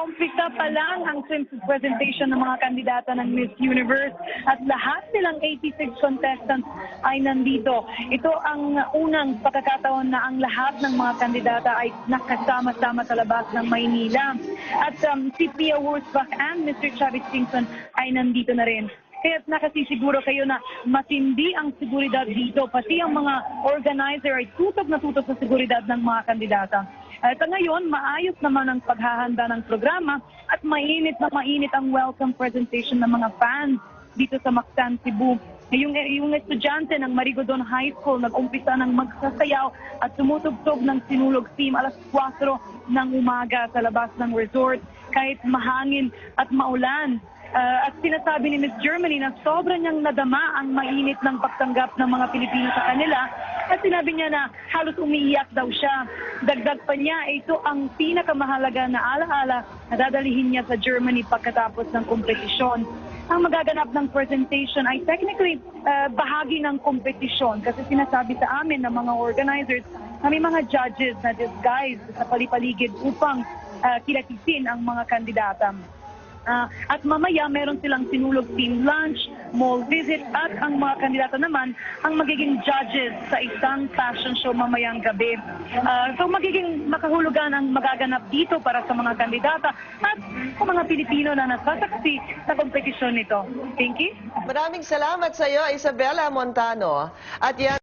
Umpisa pa lang ang swimsuit presentation ng mga kandidata ng Miss Universe at lahat silang 86 contestants ay nandito. Ito ang unang pagkakataon na ang lahat ng mga kandidata ay nakasama-sama sa labas ng Maynila. At si Pia Wurzbach and Mr. Chavez Singson ay nandito na rin. Kaya nakasisiguro kayo na matindi ang seguridad dito. Pati ang mga organizer ay tutok na tutok sa seguridad ng mga kandidata. At ngayon, maayos naman ang paghahanda ng programa at mainit na mainit ang welcome presentation ng mga fans dito sa Mactan, Cebu. Yung estudyante ng Marigondon High School nag-umpisa ng magsasayaw at tumutugtog ng sinulog team alas 4 ng umaga sa labas ng resort kahit mahangin at maulan. At sinasabi ni Miss Germany na sobra niyang nadama ang mainit ng pagtanggap ng mga Pilipino sa kanila at sinabi niya na halos umiiyak daw siya. Dagdag pa niya, ito ang pinakamahalaga na alaala na dadalihin niya sa Germany pagkatapos ng kompetisyon. Ang magaganap ng presentation ay technically bahagi ng kompetisyon kasi sinasabi sa amin ng mga organizers na may mga judges na disguised sa palipaligid upang kilatisin ang mga kandidata. At mamaya meron silang sinulog team lunch, mall visit at ang mga kandidata naman ang magiging judges sa isang fashion show mamayang gabi. So magiging makahulugan ang magaganap dito para sa mga kandidata at sa mga Pilipino na nasasaksi sa kompetisyon nito. Thank you. Maraming salamat sa iyo, Isabella Montano. At yan